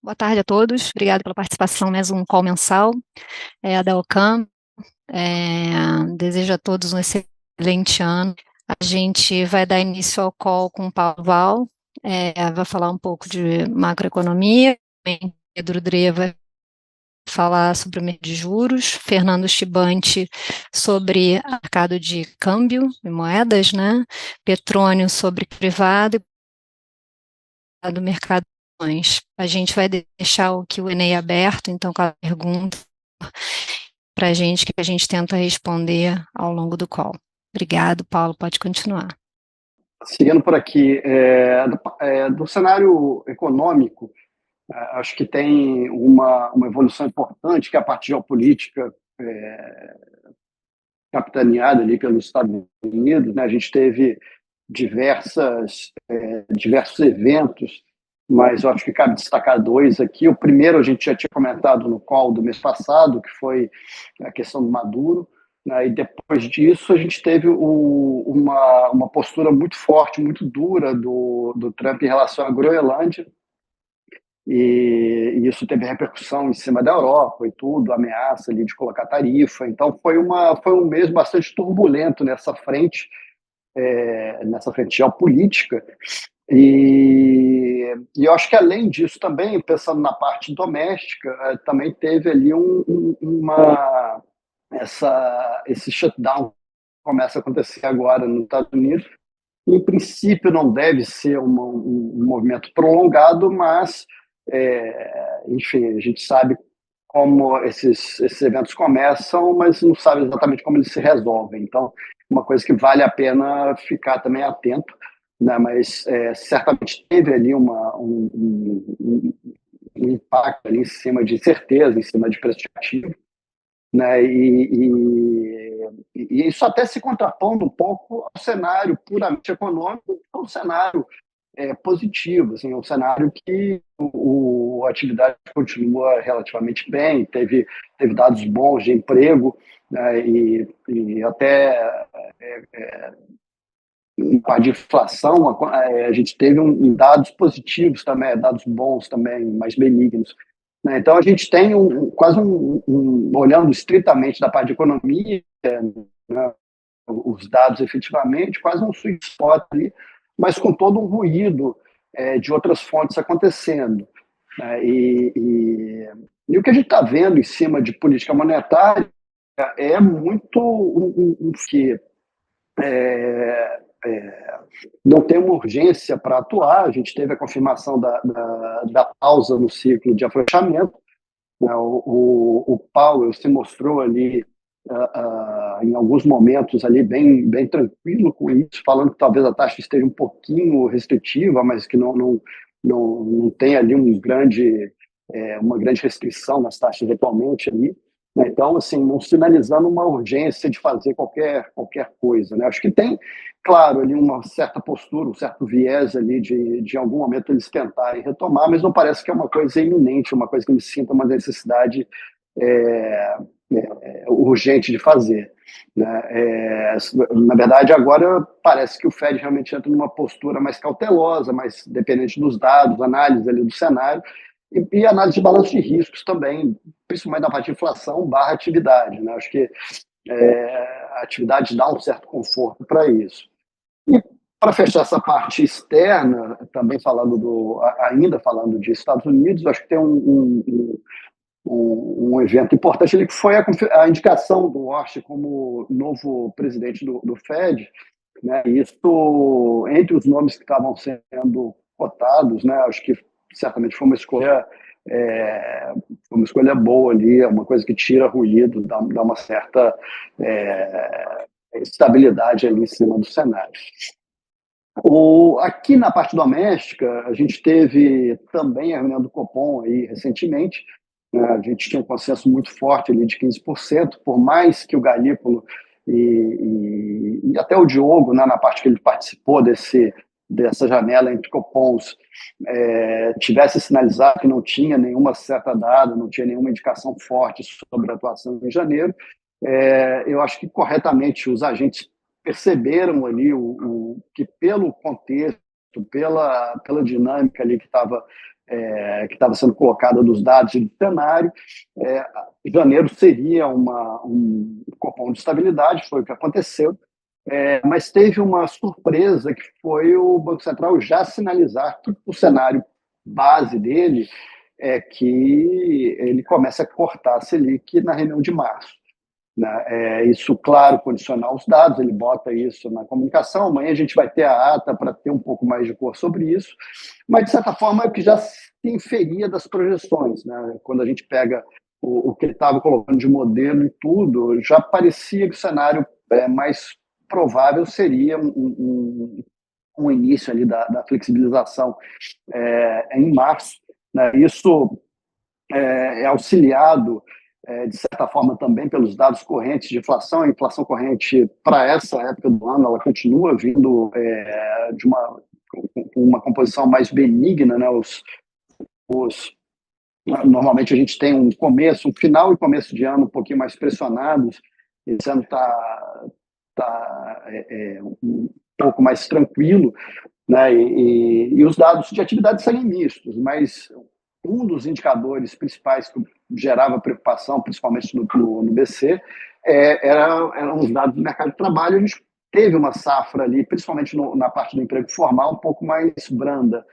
Boa tarde a todos. Obrigada pela participação em mais um call mensal da OCAM. Desejo a todos um excelente ano. A gente vai dar início ao call com o Paulo Val, vai falar um pouco de macroeconomia. Pedro Dre vai falar sobre o mercado de juros, Fernando Chibante sobre mercado de câmbio e moedas, né? Petrônio sobre privado e do mercado. A gente vai deixar o Q&A aberto, então, com a pergunta para a gente, que a gente tenta responder ao longo do call. Obrigado, Paulo, pode continuar. Seguindo por aqui, do cenário econômico, acho que tem uma evolução importante, que é a parte geopolítica capitaneada ali pelos Estados Unidos, né? A gente teve diversos eventos, mas eu acho que cabe destacar dois aqui. O primeiro a gente já tinha comentado no call do mês passado, que foi a questão do Maduro, né? E depois disso a gente teve uma postura muito forte, muito dura do Trump em relação à Groenlândia, e isso teve repercussão em cima da Europa e tudo, ameaça ali de colocar tarifa. Então foi um mês bastante turbulento nessa frente geopolítica. E eu acho que, além disso, também, pensando na parte doméstica, também teve ali esse shutdown que começa a acontecer agora nos Estados Unidos. Em princípio, não deve ser um movimento prolongado, mas, enfim, a gente sabe como esses eventos começam, mas não sabe exatamente como eles se resolvem. Então, uma coisa que vale a pena ficar também atento, né? Mas certamente teve ali um impacto ali em cima de incerteza, em cima de preço de ativo, né? E isso até se contrapondo um pouco ao cenário puramente econômico, que é um cenário positivo, assim, um cenário que a atividade continua relativamente bem, teve dados bons de emprego, né? E até em parte de inflação, a gente teve dados positivos também, dados bons também, mais benignos, né? Então, a gente tem quase olhando estritamente da parte de economia, né, os dados efetivamente, quase um sweet spot ali, mas com todo um ruído de outras fontes acontecendo, né? E o que a gente está vendo em cima de política monetária é muito que não tem uma urgência para atuar. A gente teve a confirmação da pausa no ciclo de afrouxamento, né? O Powell se mostrou ali em alguns momentos ali bem tranquilo com isso, falando que talvez a taxa esteja um pouquinho restritiva, mas que não tem ali uma grande restrição nas taxas atualmente ali, né? Então, assim, não sinalizando uma urgência de fazer qualquer coisa, né? Acho que tem, claro, ali uma certa postura, um certo viés ali de algum momento eles tentarem retomar, mas não parece que é uma coisa iminente, uma coisa que eles sintam uma necessidade é, urgente de fazer, né? Na verdade, agora parece que o Fed realmente entra numa postura mais cautelosa, mais dependente dos dados, análise ali do cenário e análise de balanço de riscos também, principalmente na parte de inflação barra atividade, né? Acho que a atividade dá um certo conforto para isso. E para fechar essa parte externa, também ainda falando de Estados Unidos, acho que tem um evento importante ali, que foi a indicação do Warsh como novo presidente do Fed, né? Isso, entre os nomes que estavam sendo cotados, né? Acho que certamente foi uma escolha boa ali, é uma coisa que tira ruído, dá uma certa estabilidade ali em cima do cenário. Aqui na parte doméstica, a gente teve também a reunião do Copom aí recentemente, né? A gente tinha um consenso muito forte ali de 15%, por mais que o Galípolo e até o Diogo, né, na parte que ele participou dessa janela entre Copons, tivesse sinalizado que não tinha nenhuma certa dada, não tinha nenhuma indicação forte sobre a atuação em janeiro. Eu acho que corretamente os agentes perceberam ali que, pelo contexto, pela dinâmica ali que estava que estava sendo colocada dos dados do cenário, janeiro seria um cupom de estabilidade, foi o que aconteceu, mas teve uma surpresa que foi o Banco Central já sinalizar que o cenário base dele é que ele começa a cortar a Selic na reunião de março, né? Isso, claro, condicionar os dados, ele bota isso na comunicação. Amanhã a gente vai ter a ata para ter um pouco mais de cor sobre isso, mas, de certa forma, é o que já se inferia das projeções, né? Quando a gente pega o que ele estava colocando de modelo e tudo, já parecia que o cenário mais provável seria um início ali da flexibilização em março, né? Isso é auxiliado, de certa forma, também pelos dados correntes de inflação. A inflação corrente, para essa época do ano, ela continua vindo de uma composição mais benigna, né? Normalmente a gente tem um final e começo de ano um pouquinho mais pressionados. Esse ano está um pouco mais tranquilo, né? E os dados de atividade seguem mistos, mas um dos indicadores principais que gerava preocupação, principalmente no BC, eram os dados do mercado de trabalho. A gente teve uma safra ali, principalmente na parte do emprego formal, um pouco mais branda.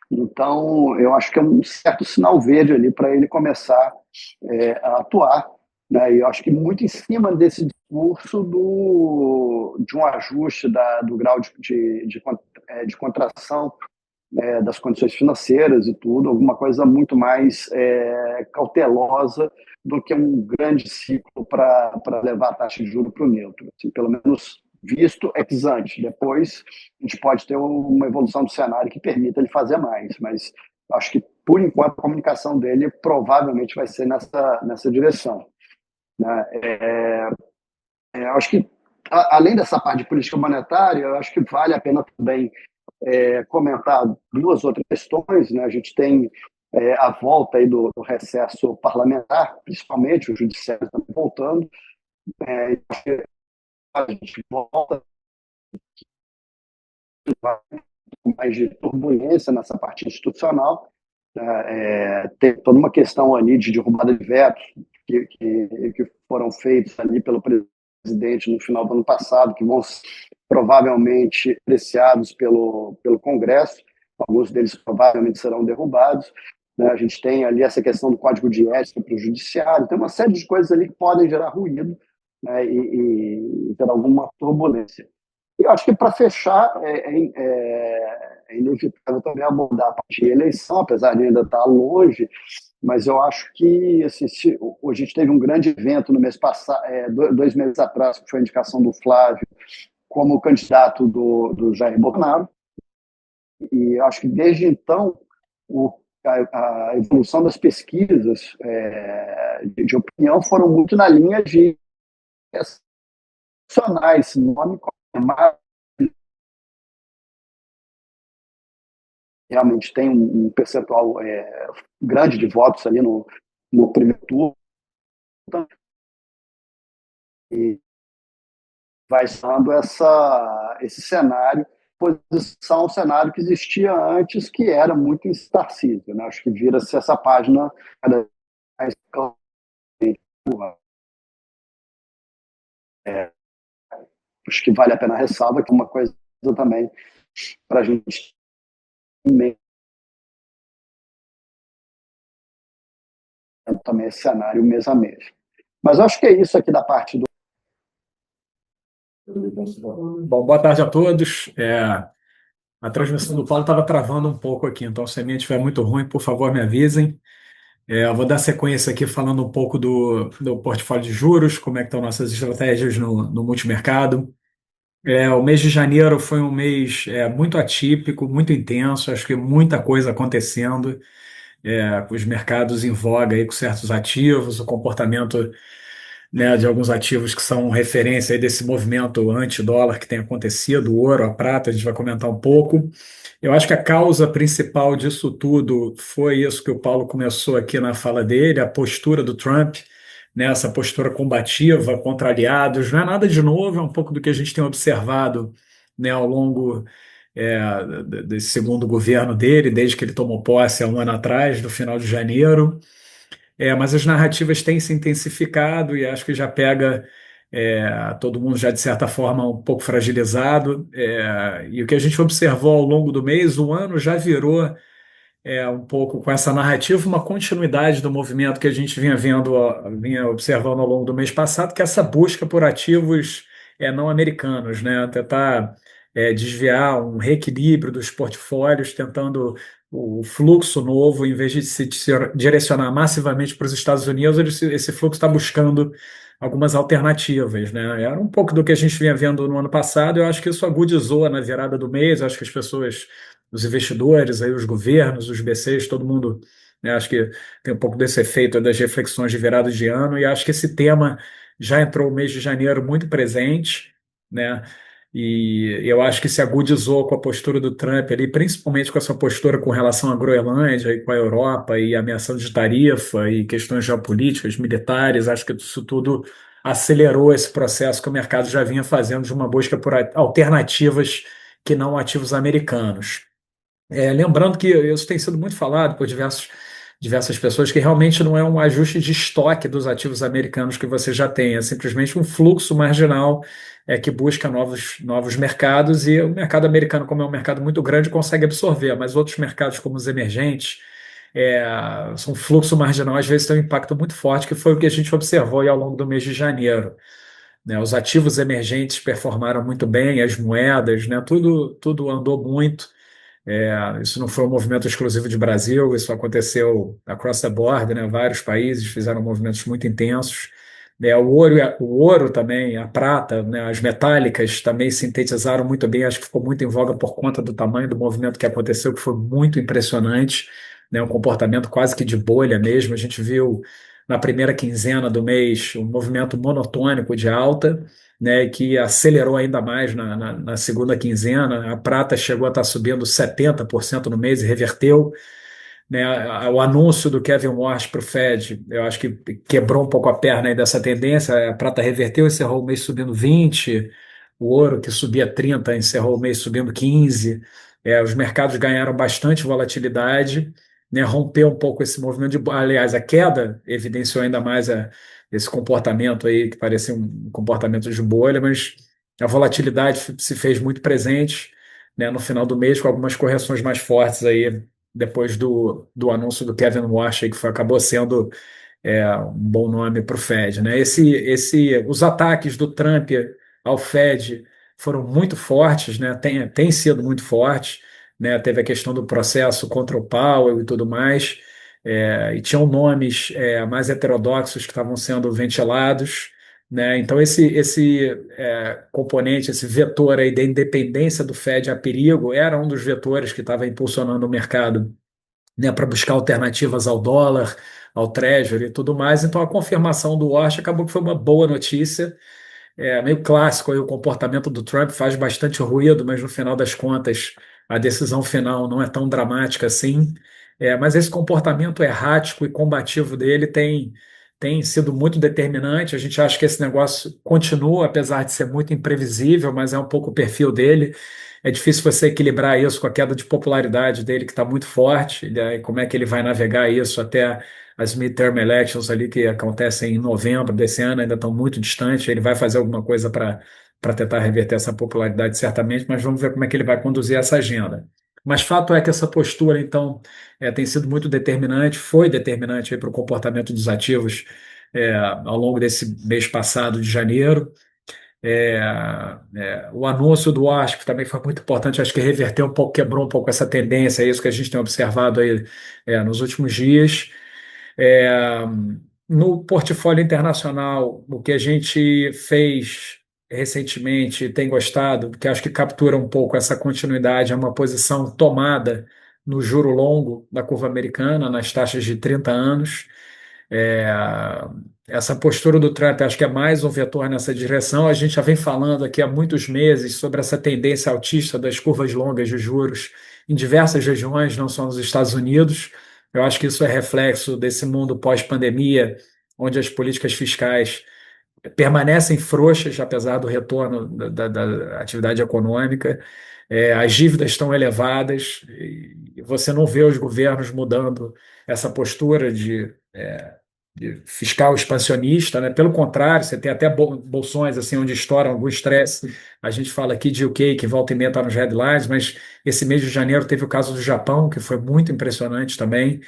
Então, eu acho que é um certo sinal verde ali para ele começar a atuar, né? E eu acho que muito em cima desse discurso de um ajuste do grau de contração das condições financeiras e tudo, alguma coisa muito mais cautelosa do que um grande ciclo para levar a taxa de juros para o neutro. Assim, pelo menos visto ex ante. Depois a gente pode ter uma evolução do cenário que permita ele fazer mais, mas acho que, por enquanto, a comunicação dele provavelmente vai ser nessa direção, né? Acho que, além dessa parte de política monetária, eu acho que vale a pena também comentar duas outras questões, né? A gente tem a volta aí do recesso parlamentar, principalmente o judiciário está voltando. A gente volta com mais de turbulência nessa parte institucional. Tem toda uma questão ali de derrubada de vetos que foram feitos ali pelo presidente no final do ano passado, que vão provavelmente apreciados pelo Congresso. Alguns deles provavelmente serão derrubados, né? A gente tem ali essa questão do código de ética para o judiciário, tem uma série de coisas ali que podem gerar ruído, né? E ter alguma turbulência. E eu acho que, para fechar, é inevitável também abordar a parte de eleição, apesar de ainda estar longe, mas eu acho que assim, a gente teve um grande evento no mês passado, 2 meses atrás, que foi a indicação do Flávio como candidato do Jair Bolsonaro, e eu acho que desde então a evolução das pesquisas de opinião foram muito na linha de nacionais, nome realmente tem um percentual grande de votos ali no primeiro turno, e vai sendo esse cenário, posição ao cenário que existia antes, que era muito instarcível, né? Acho que vira-se essa página cada vez mais claramente. Acho que vale a pena a ressalva, que é uma coisa também para a gente também esse cenário mês a mês. Mas acho que é isso aqui da parte do. Bom, boa tarde a todos. A transmissão do Paulo estava travando um pouco aqui, então se a minha estiver muito ruim, por favor, me avisem. Eu vou dar sequência aqui falando um pouco do portfólio de juros, como é que estão nossas estratégias no multimercado. O mês de janeiro foi um mês muito atípico, muito intenso, acho que muita coisa acontecendo, os mercados em voga aí com certos ativos, o comportamento, né, de alguns ativos que são referência aí desse movimento anti-dólar que tem acontecido, o ouro, a prata, a gente vai comentar um pouco. Eu acho que a causa principal disso tudo foi isso que o Paulo começou aqui na fala dele, a postura do Trump, né, essa postura combativa contra aliados. Não é nada de novo, é um pouco do que a gente tem observado, né, ao longo desse segundo governo dele, desde que ele tomou posse há um ano atrás, no final de janeiro. Mas as narrativas têm se intensificado e acho que já pega todo mundo já de certa forma um pouco fragilizado. E o que a gente observou ao longo do mês, o ano já virou um pouco com essa narrativa, uma continuidade do movimento que a gente vinha vendo, vinha observando ao longo do mês passado, que é essa busca por ativos não americanos, né? Tentar desviar um reequilíbrio dos portfólios, tentando o fluxo novo, em vez de se direcionar massivamente para os Estados Unidos, esse fluxo está buscando algumas alternativas, né? Era um pouco do que a gente vinha vendo no ano passado. Eu acho que isso agudizou na virada do mês. Eu acho que as pessoas, os investidores, aí, os governos, os BCs, todo mundo, né, acho que tem um pouco desse efeito das reflexões de virada de ano, e acho que esse tema já entrou o mês de janeiro muito presente, né? E eu acho que se agudizou com a postura do Trump ali, principalmente com essa postura com relação à Groenlândia e com a Europa e ameaçando de tarifa e questões geopolíticas, militares. Acho que isso tudo acelerou esse processo que o mercado já vinha fazendo de uma busca por alternativas que não ativos americanos. Lembrando que isso tem sido muito falado por diversas pessoas, que realmente não é um ajuste de estoque dos ativos americanos que você já tem, é simplesmente um fluxo marginal que busca novos mercados, e o mercado americano, como é um mercado muito grande, consegue absorver, mas outros mercados, como os emergentes, são um fluxo marginal, às vezes tem um impacto muito forte, que foi o que a gente observou aí ao longo do mês de janeiro, né? Os ativos emergentes performaram muito bem, as moedas, né? Tudo andou muito. Isso não foi um movimento exclusivo de Brasil, isso aconteceu across the board, né? Vários países fizeram movimentos muito intensos. O ouro também, a prata, né? As metálicas também sintetizaram muito bem, acho que ficou muito em voga por conta do tamanho do movimento que aconteceu, que foi muito impressionante, né? Um comportamento quase que de bolha mesmo. A gente viu na primeira quinzena do mês um movimento monotônico de alta, né, que acelerou ainda mais na segunda quinzena. A prata chegou a estar subindo 70% no mês e reverteu, né? O anúncio do Kevin Warsh para o Fed, eu acho que quebrou um pouco a perna aí dessa tendência. A prata reverteu, encerrou o mês subindo 20%, o ouro, que subia 30%, encerrou o mês subindo 15%. Os mercados ganharam bastante volatilidade, né? Rompeu um pouco esse movimento aliás, a queda evidenciou ainda mais esse comportamento aí, que parecia um comportamento de bolha, mas a volatilidade se fez muito presente, né, no final do mês, com algumas correções mais fortes aí, depois do anúncio do Kevin Warsh, aí, acabou sendo um bom nome para o Fed, né? Os ataques do Trump ao Fed foram muito fortes, né? Tem sido muito fortes, né? Teve a questão do processo contra o Powell e tudo mais, e tinham nomes mais heterodoxos que estavam sendo ventilados, né? Então esse componente, esse vetor aí da independência do Fed a perigo, era um dos vetores que estava impulsionando o mercado, né, para buscar alternativas ao dólar, ao Treasury e tudo mais. Então, a confirmação do Wash acabou que foi uma boa notícia. Meio clássico aí, o comportamento do Trump faz bastante ruído, mas no final das contas, a decisão final não é tão dramática assim. Mas esse comportamento errático e combativo dele tem sido muito determinante. A gente acha que esse negócio continua, apesar de ser muito imprevisível, mas é um pouco o perfil dele. É difícil você equilibrar isso com a queda de popularidade dele, que está muito forte. Como é que ele vai navegar isso até as midterm elections ali, que acontecem em novembro desse ano, ainda estão muito distantes. Ele vai fazer alguma coisa para tentar reverter essa popularidade, certamente, mas vamos ver como é que ele vai conduzir essa agenda. Mas fato é que essa postura, então, tem sido muito determinante, foi determinante para o comportamento dos ativos ao longo desse mês passado de janeiro. O anúncio do ASP também foi muito importante, acho que reverteu um pouco, quebrou um pouco essa tendência, é isso que a gente tem observado aí nos últimos dias. É, no portfólio internacional, o que a gente fez recentemente, tem gostado, que acho que captura um pouco essa continuidade, é uma posição tomada no juro longo da curva americana, nas taxas de 30 anos. É, Essa postura do Trump, acho que é mais um vetor nessa direção. A gente já vem falando aqui há muitos meses sobre essa tendência altista das curvas longas de juros em diversas regiões, não só nos Estados Unidos. Eu acho que isso é reflexo desse mundo pós-pandemia, onde as políticas fiscais permanecem frouxas, apesar do retorno da atividade econômica. As dívidas estão elevadas, e você não vê os governos mudando essa postura de fiscal expansionista, né? Pelo contrário, você tem até bolsões assim onde estouram algum estresse. A gente fala aqui de UK, que volta e meia está nos headlines, mas esse mês de janeiro teve o caso do Japão, que foi muito impressionante também,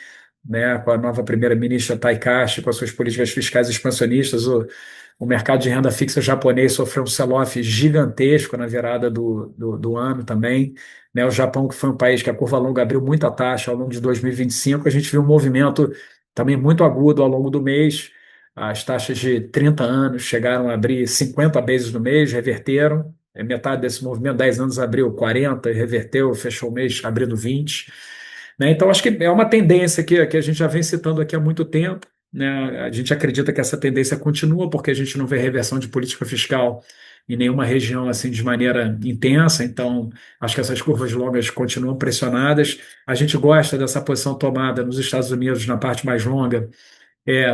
né, com a nova primeira-ministra Taikashi, com as suas políticas fiscais expansionistas. O mercado de renda fixa japonês sofreu um sell-off gigantesco na virada do ano também. Né, o Japão, que foi um país que a curva longa abriu muita taxa ao longo de 2025, a gente viu um movimento também muito agudo ao longo do mês. As taxas de 30 anos chegaram a abrir 50 vezes no mês, reverteram. Metade desse movimento, 10 anos, abriu 40 e reverteu, fechou o mês abrindo 20. Né? Então, acho que é uma tendência que a gente já vem citando aqui há muito tempo. Né? A gente acredita que essa tendência continua, porque a gente não vê reversão de política fiscal em nenhuma região assim de maneira intensa. Então, acho que essas curvas longas continuam pressionadas. A gente gosta dessa posição tomada nos Estados Unidos na parte mais longa,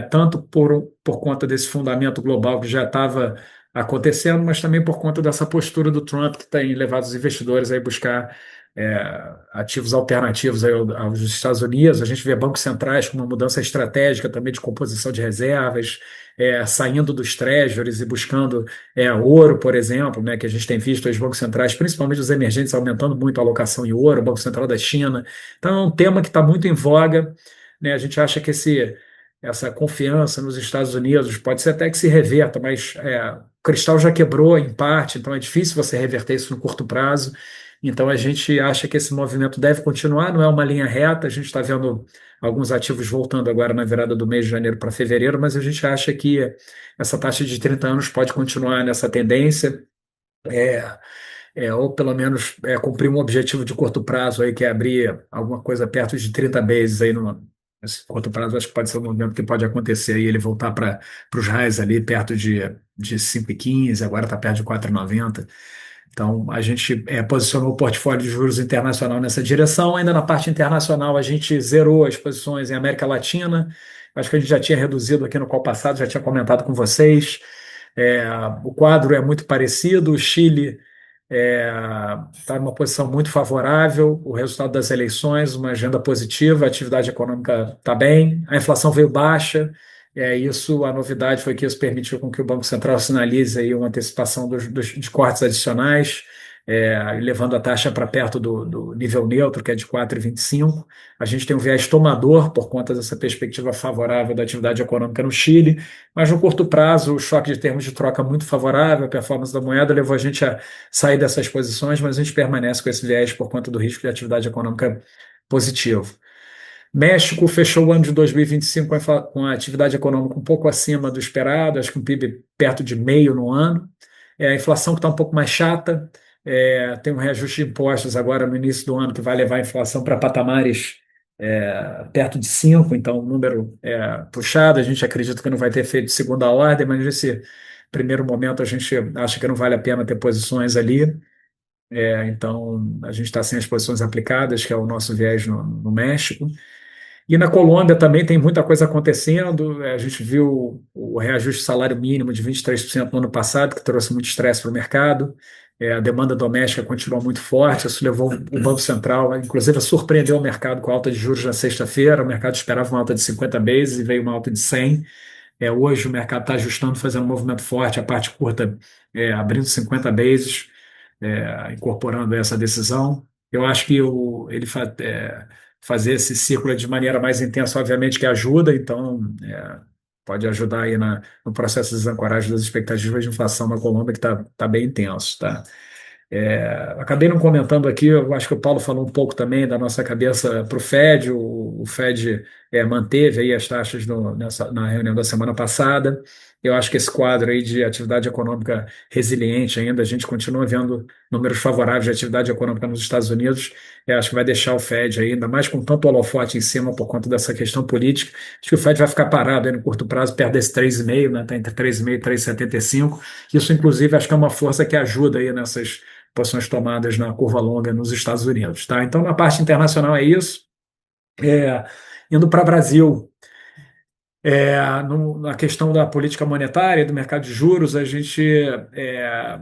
tanto por conta desse fundamento global que já estava acontecendo, mas também por conta dessa postura do Trump, que tem levado os investidores a ir buscar ativos alternativos aí aos Estados Unidos. A gente vê bancos centrais com uma mudança estratégica também de composição de reservas, saindo dos treasuries e buscando ouro, por exemplo, né, que a gente tem visto os bancos centrais, principalmente os emergentes, aumentando muito a alocação em ouro, o Banco Central da China. Então, é um tema que está muito em voga. Né, a gente acha que essa confiança nos Estados Unidos pode ser até que se reverta, mas o cristal já quebrou em parte, então é difícil você reverter isso no curto prazo. Então a gente acha que esse movimento deve continuar, não é uma linha reta, a gente está vendo alguns ativos voltando agora na virada do mês de janeiro para fevereiro, mas a gente acha que essa taxa de 30 anos pode continuar nessa tendência. Ou pelo menos cumprir um objetivo de curto prazo aí, que é abrir alguma coisa perto de 30 vezes aí nesse curto prazo. Acho que pode ser um movimento que pode acontecer aí, ele voltar para os highs ali perto de 5,15, agora está perto de 4,90. Então, a gente posicionou o portfólio de juros internacional nessa direção. Ainda na parte internacional, a gente zerou as posições em América Latina. Acho que a gente já tinha reduzido aqui no call passado, já tinha comentado com vocês. O quadro é muito parecido. O Chile está em uma posição muito favorável, o resultado das eleições, uma agenda positiva, a atividade econômica está bem, a inflação veio baixa, a novidade foi que isso permitiu com que o Banco Central sinalize aí uma antecipação de cortes adicionais, levando a taxa para perto do nível neutro, que é de 4,25. A gente tem um viés tomador por conta dessa perspectiva favorável da atividade econômica no Chile, mas no curto prazo, o choque de termos de troca muito favorável, a performance da moeda levou a gente a sair dessas posições, mas a gente permanece com esse viés por conta do risco de atividade econômica positivo. México fechou o ano de 2025 com a atividade econômica um pouco acima do esperado, acho que um PIB perto de meio no ano. A inflação que está um pouco mais chata, tem um reajuste de impostos agora no início do ano que vai levar a inflação para patamares perto de 5, então um número puxado. A gente acredita que não vai ter efeito de segunda ordem, mas nesse primeiro momento a gente acha que não vale a pena ter posições ali. Então a gente está sem as posições aplicadas, que é o nosso viés no México. E na Colômbia também tem muita coisa acontecendo. A gente viu o reajuste do salário mínimo de 23% no ano passado, que trouxe muito estresse para o mercado. A demanda doméstica continuou muito forte, isso levou o Banco Central, inclusive, a surpreender o mercado com a alta de juros na sexta-feira. O mercado esperava uma alta de 50 bases e veio uma alta de 100. Hoje o mercado está ajustando, fazendo um movimento forte, a parte curta abrindo 50 bases, incorporando essa decisão. Eu acho que ele fazer esse ciclo de maneira mais intensa, obviamente que ajuda, então pode ajudar aí no processo de desancoragem das expectativas de inflação na Colômbia, que está bem intenso, tá? Acabei não comentando aqui, eu acho que o Paulo falou um pouco também da nossa cabeça para o Fed. O Fed manteve aí as taxas na reunião da semana passada. Eu acho que esse quadro aí de atividade econômica resiliente ainda, a gente continua vendo números favoráveis de atividade econômica nos Estados Unidos. Eu acho que vai deixar o Fed aí, ainda mais com tanto holofote em cima por conta dessa questão política. Acho que o Fed vai ficar parado aí no curto prazo, perto desse 3,5, né? Está entre 3,5 e 3,75. Isso, inclusive, acho que é uma força que ajuda aí nessas posições tomadas na curva longa nos Estados Unidos. Tá? Então, na parte internacional é isso. Indo para o Brasil, Na questão da política monetária, do mercado de juros, a gente é,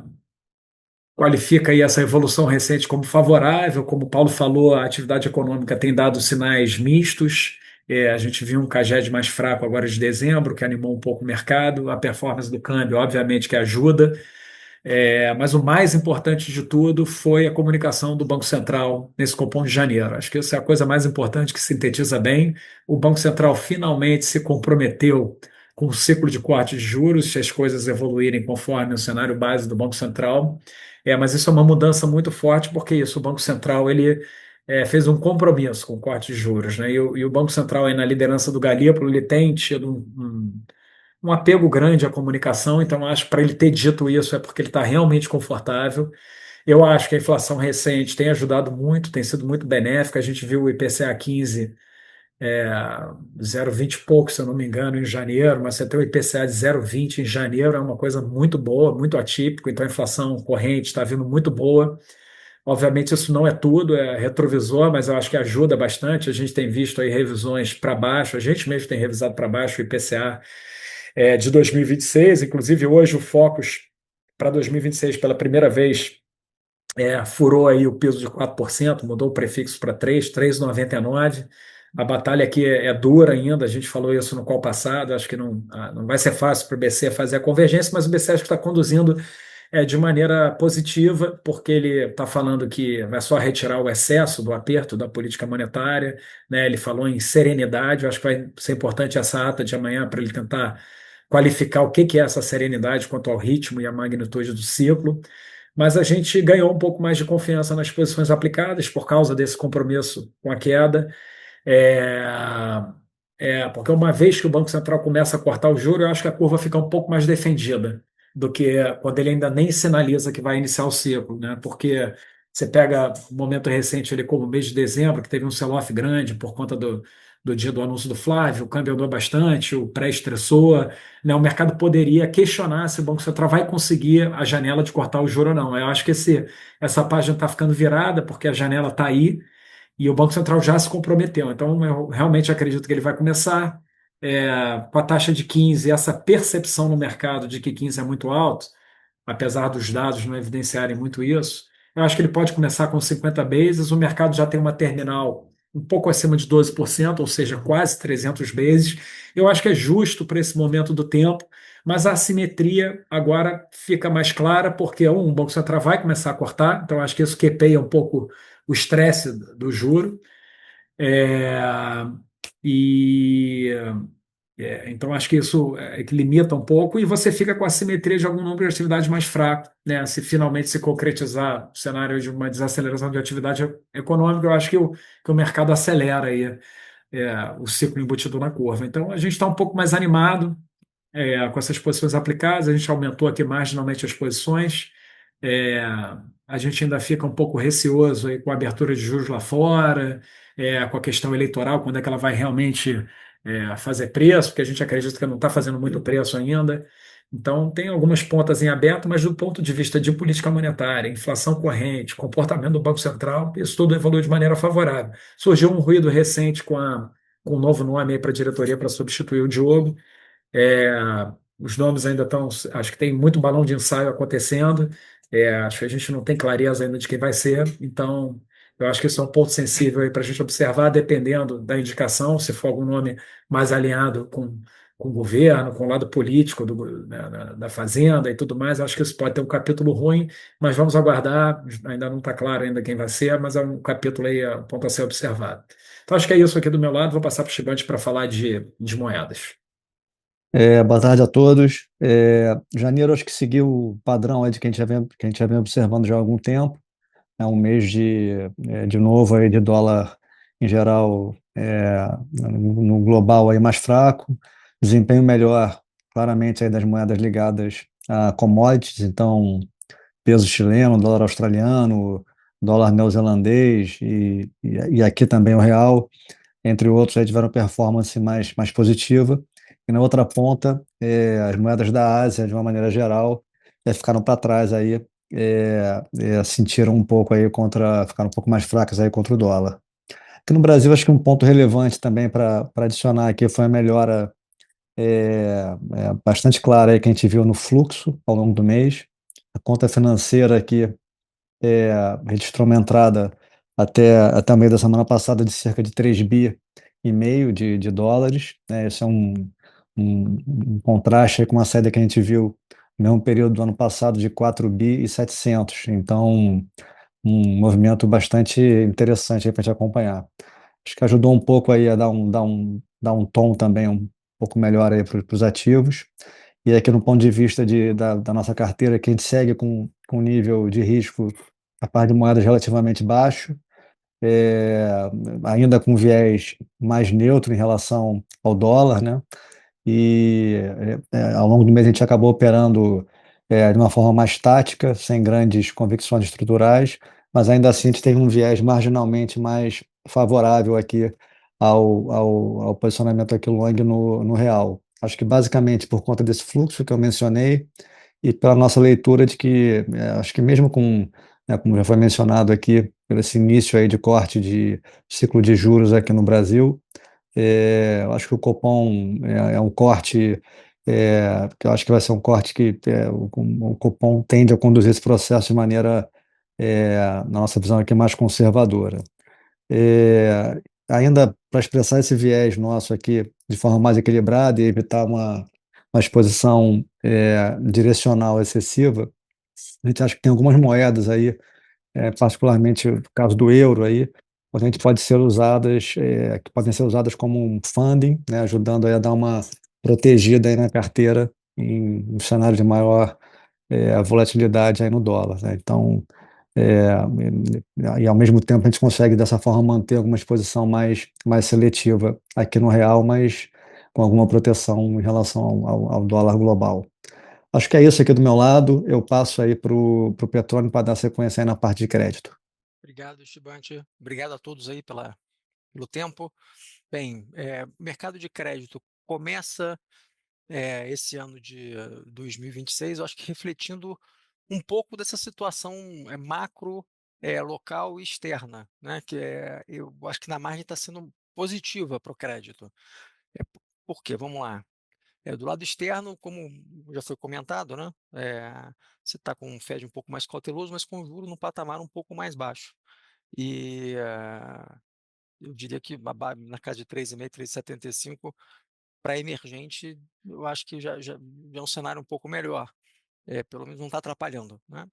qualifica aí essa evolução recente como favorável. Como o Paulo falou, a atividade econômica tem dado sinais mistos. A gente viu um CAGED mais fraco agora de dezembro, que animou um pouco o mercado. A performance do câmbio, obviamente, que ajuda. Mas o mais importante de tudo foi a comunicação do Banco Central nesse Copom de janeiro. Acho que essa é a coisa mais importante que sintetiza bem. O Banco Central finalmente se comprometeu com o ciclo de corte de juros, se as coisas evoluírem conforme o cenário base do Banco Central. Mas isso é uma mudança muito forte, porque isso, o Banco Central ele fez um compromisso com o corte de juros, né? E o Banco Central, aí, na liderança do Galípolo, ele tem tido um apego grande à comunicação, então acho que para ele ter dito isso é porque ele está realmente confortável. Eu acho que a inflação recente tem ajudado muito, tem sido muito benéfica. A gente viu o IPCA 15 é, 0,20 e pouco, se eu não me engano, em janeiro, mas você ter o IPCA de 0,20 em janeiro é uma coisa muito boa, muito atípico, então a inflação corrente está vindo muito boa. Obviamente isso não é tudo, é retrovisor, mas eu acho que ajuda bastante. A gente tem visto aí revisões para baixo, a gente mesmo tem revisado para baixo o IPCA de 2026. Inclusive hoje o Focus para 2026 pela primeira vez furou aí o piso de 4%, mudou o prefixo para 3,99. A batalha aqui é dura ainda, a gente falou isso no call passado, acho que não vai ser fácil para o BC fazer a convergência, mas o BC acho que está conduzindo de maneira positiva, porque ele está falando que vai só retirar o excesso do aperto da política monetária, né? Ele falou em serenidade, eu acho que vai ser importante essa ata de amanhã para ele tentar qualificar o que é essa serenidade quanto ao ritmo e à magnitude do ciclo. Mas a gente ganhou um pouco mais de confiança nas posições aplicadas por causa desse compromisso com a queda. É, porque uma vez que o Banco Central começa a cortar o juro, eu acho que a curva fica um pouco mais defendida do que quando ele ainda nem sinaliza que vai iniciar o ciclo, né? Porque você pega um momento recente ali como o mês de dezembro, que teve um sell-off grande por conta do dia do anúncio do Flávio, o câmbio andou bastante, o pré-estressou, né? O mercado poderia questionar se o Banco Central vai conseguir a janela de cortar o juro ou não. Eu acho que essa página está ficando virada, porque a janela está aí, e o Banco Central já se comprometeu. Então, eu realmente acredito que ele vai começar com a taxa de 15, essa percepção no mercado de que 15 é muito alto, apesar dos dados não evidenciarem muito isso. Eu acho que ele pode começar com 50 bases, o mercado já tem uma terminal um pouco acima de 12%, ou seja, quase 300 bases. Eu acho que é justo para esse momento do tempo, mas a assimetria agora fica mais clara, porque o Banco Central vai começar a cortar, então acho que isso quepeia um pouco o estresse do juro. É, e então acho que isso que limita um pouco e você fica com a simetria de algum número de atividades mais fraco, né? Se finalmente se concretizar o cenário de uma desaceleração de atividade econômica, eu acho que o mercado acelera aí, o ciclo embutido na curva. Então a gente está um pouco mais animado com essas posições aplicadas, a gente aumentou aqui marginalmente as posições. É, a gente ainda fica um pouco receoso aí com a abertura de juros lá fora, com a questão eleitoral, quando é que ela vai realmente fazer preço, porque a gente acredita que não está fazendo muito preço ainda. Então, tem algumas pontas em aberto, mas do ponto de vista de política monetária, inflação corrente, comportamento do Banco Central, isso tudo evoluiu de maneira favorável. Surgiu um ruído recente com um novo nome para a diretoria para substituir o Diogo. É, os nomes ainda estão, acho que tem muito balão de ensaio acontecendo. Acho que a gente não tem clareza ainda de quem vai ser, então eu acho que isso é um ponto sensível para a gente observar, dependendo da indicação, se for algum nome mais alinhado com o governo, com o lado político da Fazenda e tudo mais. Acho que isso pode ter um capítulo ruim, mas vamos aguardar. Ainda não está claro ainda quem vai ser, mas é um capítulo aí, um ponto a ser observado. Então acho que é isso aqui do meu lado. Vou passar para o Chibante para falar de moedas. Boa tarde a todos. Janeiro acho que seguiu o padrão aí que a gente já vem observando já há algum tempo. É um mês de novo aí de dólar em geral no global aí mais fraco, desempenho melhor claramente aí das moedas ligadas a commodities, então peso chileno, dólar australiano, dólar neozelandês e aqui também o real, entre outros, aí tiveram performance mais positiva. E na outra ponta, as moedas da Ásia, de uma maneira geral, ficaram para trás aí, sentiram um pouco aí ficaram um pouco mais fracas aí contra o dólar. Aqui no Brasil, acho que um ponto relevante também para adicionar aqui foi a melhora bastante clara aí que a gente viu no fluxo ao longo do mês. A conta financeira aqui registrou uma entrada até o meio da semana passada de cerca de 3,5 bi de dólares, né? Esse é um contraste aí com uma saída que a gente viu no mesmo período do ano passado de 4,7 bi. Então, um movimento bastante interessante para a gente acompanhar. Acho que ajudou um pouco aí a dar um tom também um pouco melhor aí para os ativos. E aqui no ponto de vista da nossa carteira, que a gente segue com nível de risco a par de moedas relativamente baixo, é, ainda com viés mais neutro em relação ao dólar, né? E ao longo do mês a gente acabou operando de uma forma mais tática, sem grandes convicções estruturais, mas ainda assim a gente teve um viés marginalmente mais favorável aqui ao posicionamento aqui long no real. Acho que basicamente por conta desse fluxo que eu mencionei e pela nossa leitura de que, acho que mesmo como já foi mencionado aqui, pelo esse início aí de corte de ciclo de juros aqui no Brasil, eu acho que o Copom é um corte, que eu acho que vai ser um corte que o Copom tende a conduzir esse processo de maneira, na nossa visão aqui, mais conservadora. É, Ainda para expressar esse viés nosso aqui de forma mais equilibrada e evitar uma exposição direcional excessiva, a gente acha que tem algumas moedas aí, particularmente no caso do euro aí, a gente pode ser usadas, que podem ser usadas como um funding, né, ajudando aí a dar uma protegida aí na carteira em um cenário de maior volatilidade aí no dólar, né? Então, é, e ao mesmo tempo a gente consegue dessa forma manter alguma exposição mais seletiva aqui no real, mas com alguma proteção em relação ao dólar global. Acho que é isso aqui do meu lado. Eu passo aí para o Petrônio para dar sequência aí na parte de crédito. Obrigado, Estibante. Obrigado a todos aí pelo tempo. Bem, mercado de crédito começa esse ano de 2026, eu acho que refletindo um pouco dessa situação macro, local e externa, né? Eu acho que na margem está sendo positiva para o crédito. Por quê? Vamos lá. Do lado externo, como já foi comentado, né? Você está com um Fed um pouco mais cauteloso, mas com o juro num patamar um pouco mais baixo. E eu diria que na casa de 3,5, 3,75, para emergente, eu acho que já é um cenário um pouco melhor. Pelo menos não está atrapalhando, né?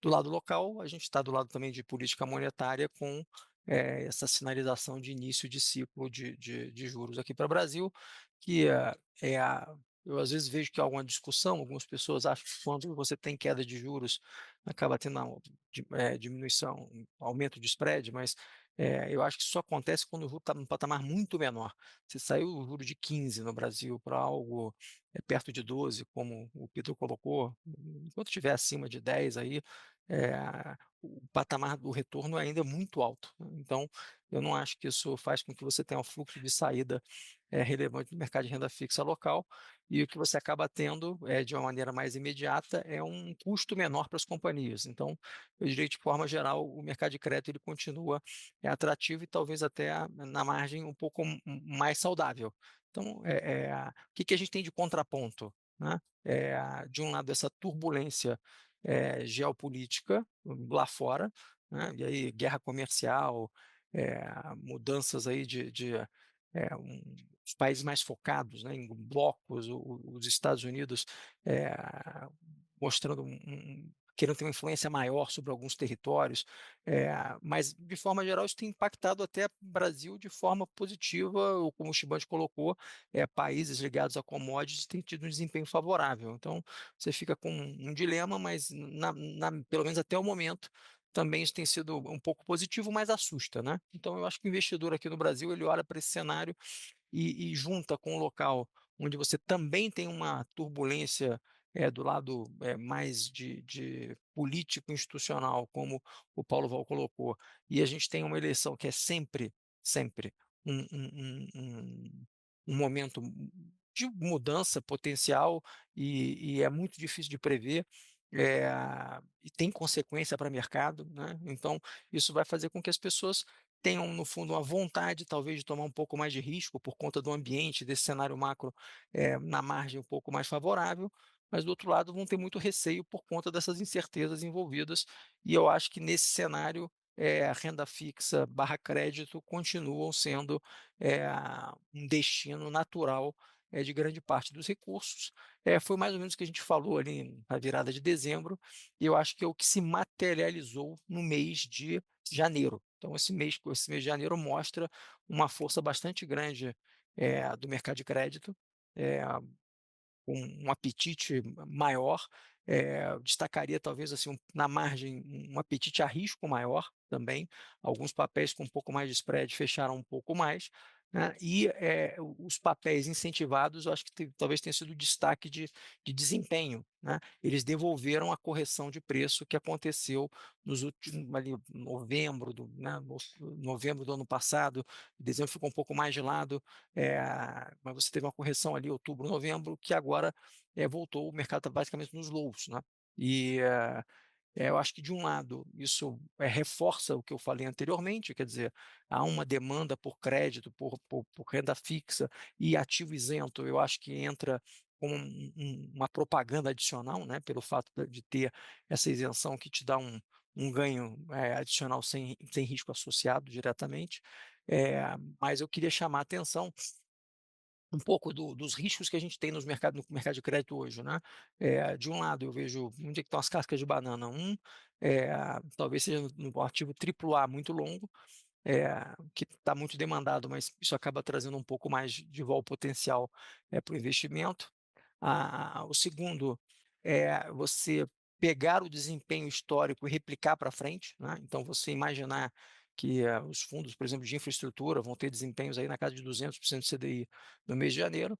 Do lado local, a gente está do lado também de política monetária com essa sinalização de início de ciclo de juros aqui para o Brasil, que eu às vezes vejo que há alguma discussão, algumas pessoas acham que quando você tem queda de juros, acaba tendo diminuição, aumento de spread, mas eu acho que isso acontece quando o juro está num patamar muito menor. Se saiu o juro de 15 no Brasil para algo perto de 12, como o Pedro colocou, enquanto estiver acima de 10 aí, o patamar do retorno ainda é muito alto, né? Então, eu não acho que isso faz com que você tenha um fluxo de saída relevante no mercado de renda fixa local, e o que você acaba tendo, de uma maneira mais imediata, é um custo menor para as companhias. Então, eu diria que, de forma geral, o mercado de crédito ele continua atrativo e talvez até na margem um pouco mais saudável. Então, o que a gente tem de contraponto, né? De um lado, essa turbulência geopolítica lá fora, né? E aí guerra comercial, mudanças aí os países mais focados, né, em blocos, os Estados Unidos é, mostrando querendo ter uma influência maior sobre alguns territórios, mas de forma geral isso tem impactado até o Brasil de forma positiva, ou como o Chibante colocou, países ligados a commodities têm tido um desempenho favorável. Então você fica com um dilema, mas pelo menos até o momento também isso tem sido um pouco positivo, mas assusta, né? Então eu acho que o investidor aqui no Brasil ele olha para esse cenário e junta com um local onde você também tem uma turbulência do lado mais de político institucional, como o Paulo Val colocou, e a gente tem uma eleição que é sempre um, um, um, um momento de mudança potencial e é muito difícil de prever. E tem consequência para o mercado, né? Então, isso vai fazer com que as pessoas tenham, no fundo, uma vontade, talvez, de tomar um pouco mais de risco por conta do ambiente, desse cenário macro na margem um pouco mais favorável, mas, do outro lado, vão ter muito receio por conta dessas incertezas envolvidas, e eu acho que, nesse cenário, a renda fixa barra crédito continuam sendo um destino natural de grande parte dos recursos. Foi mais ou menos o que a gente falou ali na virada de dezembro, e eu acho que é o que se materializou no mês de janeiro. Então, esse mês de janeiro mostra uma força bastante grande do mercado de crédito, eh, com um apetite maior, destacaria talvez assim na margem um apetite a risco maior também, alguns papéis com um pouco mais de spread fecharam um pouco mais, né, e os papéis incentivados, eu acho que talvez tenha sido o destaque de desempenho, né, eles devolveram a correção de preço que aconteceu nos últimos, ali, novembro do ano passado, dezembro ficou um pouco mais de lado, mas você teve uma correção ali, outubro, novembro, que agora voltou, o mercado está basicamente nos lows, né? E eu acho que, de um lado, isso reforça o que eu falei anteriormente, quer dizer, há uma demanda por crédito, por renda fixa e ativo isento, eu acho que entra como uma propaganda adicional, né, pelo fato de ter essa isenção que te dá um ganho adicional sem risco associado diretamente. Mas eu queria chamar a atenção um pouco dos riscos que a gente tem no mercado de crédito hoje, né? De um lado, eu vejo onde é que estão as cascas de banana. Talvez seja no ativo AAA muito longo, que está muito demandado, mas isso acaba trazendo um pouco mais de vol potencial para o investimento. O segundo é você pegar o desempenho histórico e replicar para frente, né? Então, você imaginar que os fundos, por exemplo, de infraestrutura vão ter desempenhos aí na casa de 200% do CDI no mês de janeiro,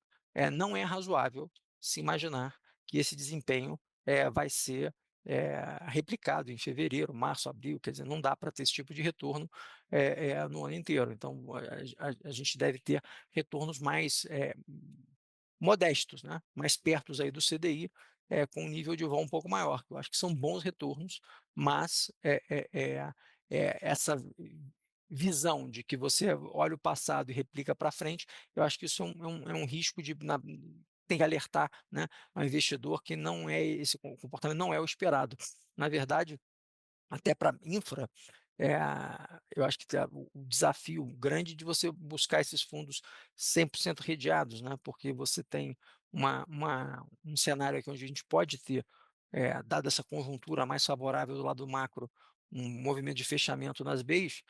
não é razoável se imaginar que esse desempenho vai ser replicado em fevereiro, março, abril, quer dizer, não dá para ter esse tipo de retorno no ano inteiro. Então, a gente deve ter retornos mais modestos, né? Mais perto aí do CDI, com um nível de vol um pouco maior. Eu acho que são bons retornos, mas essa visão de que você olha o passado e replica para frente, eu acho que isso é um risco tem que alertar, né, ao investidor que não é esse comportamento não é o esperado. Na verdade, até para infra, é, eu acho que o desafio grande de você buscar esses fundos 100% redeados, né? Porque você tem um cenário aqui onde a gente pode ter, dada essa conjuntura mais favorável do lado macro, um movimento de fechamento nas Bs,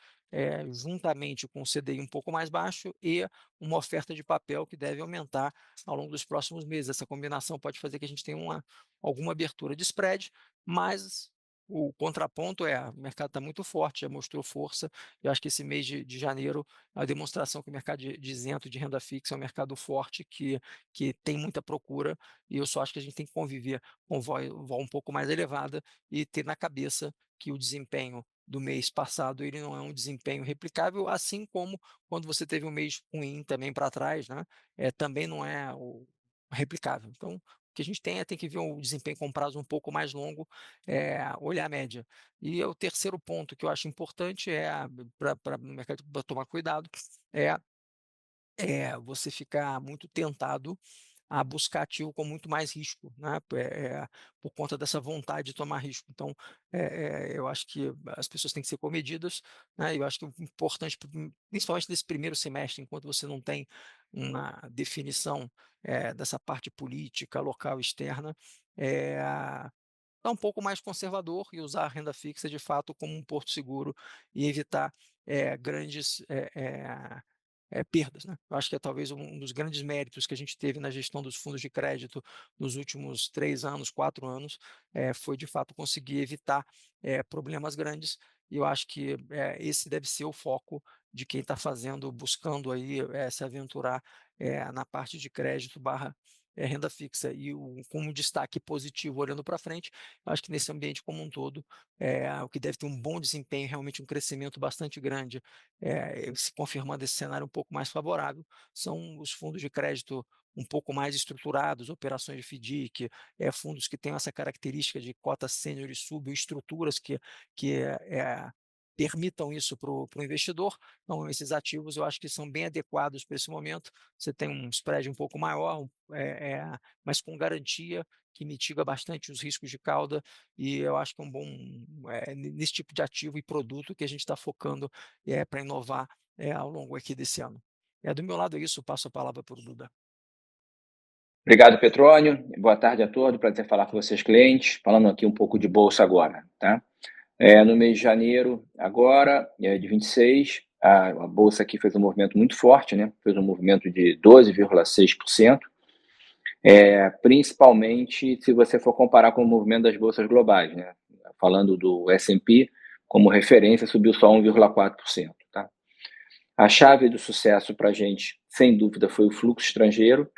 juntamente com o CDI um pouco mais baixo e uma oferta de papel que deve aumentar ao longo dos próximos meses. Essa combinação pode fazer que a gente tenha alguma abertura de spread, mas o contraponto o mercado está muito forte, já mostrou força. Eu acho que esse mês de janeiro é a demonstração que o mercado de isento de renda fixa é um mercado forte, que tem muita procura, e eu só acho que a gente tem que conviver com vol um pouco mais elevada e ter na cabeça que o desempenho do mês passado ele não é um desempenho replicável, assim como quando você teve um mês ruim também para trás, né? Também não é replicável. Então, o que a gente tem que ver o desempenho com prazo um pouco mais longo, olhar a média. E o terceiro ponto que eu acho importante para o mercado tomar cuidado, você ficar muito tentado a buscar ativo com muito mais risco, né? Por conta dessa vontade de tomar risco. Então, eu acho que as pessoas têm que ser comedidas, né? Eu acho que o importante, principalmente nesse primeiro semestre, enquanto você não tem uma definição dessa parte política, local, externa, estar um pouco mais conservador e usar a renda fixa de fato como um porto seguro e evitar grandes perdas, né? Eu acho que é talvez um dos grandes méritos que a gente teve na gestão dos fundos de crédito nos últimos 3 anos, 4 anos, foi de fato conseguir evitar problemas grandes. E eu acho que esse deve ser o foco de quem está buscando aí se aventurar na parte de crédito barra renda fixa. E com um destaque positivo olhando para frente, eu acho que nesse ambiente como um todo, o que deve ter um bom desempenho, realmente um crescimento bastante grande, se confirmando esse cenário um pouco mais favorável, são os fundos de crédito um pouco mais estruturados, operações de FDIC, fundos que têm essa característica de cota sênior e sub, estruturas que permitam isso para o investidor. Então, esses ativos eu acho que são bem adequados para esse momento. Você tem um spread um pouco maior, mas com garantia, que mitiga bastante os riscos de cauda, e eu acho que é um bom nesse tipo de ativo e produto que a gente está focando para inovar ao longo aqui desse ano. Do meu lado é isso, passo a palavra para o Duda. Obrigado, Petrônio. Boa tarde a todos. Prazer falar com vocês, clientes. Falando aqui um pouco de bolsa agora, tá? No mês de janeiro, agora, de 26, a bolsa aqui fez um movimento muito forte, né? Fez um movimento de 12,6%, principalmente se você for comparar com o movimento das bolsas globais, né? Falando do S&P como referência, subiu só 1,4%, tá? A chave do sucesso para a gente, sem dúvida, foi o fluxo estrangeiro.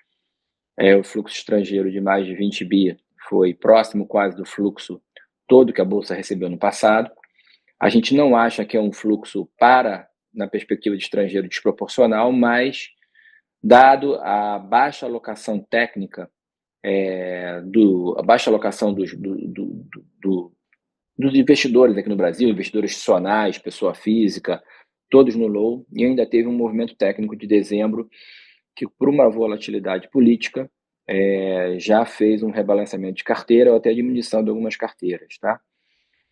O fluxo estrangeiro de mais de 20 bi foi próximo quase do fluxo todo que a Bolsa recebeu no passado. A gente não acha que é um fluxo na perspectiva de estrangeiro, desproporcional, mas, dado a baixa alocação técnica, a baixa alocação dos investidores aqui no Brasil, investidores institucionais, pessoa física, todos no low, e ainda teve um movimento técnico de dezembro que, por uma volatilidade política, já fez um rebalanceamento de carteira ou até diminuição de algumas carteiras, tá?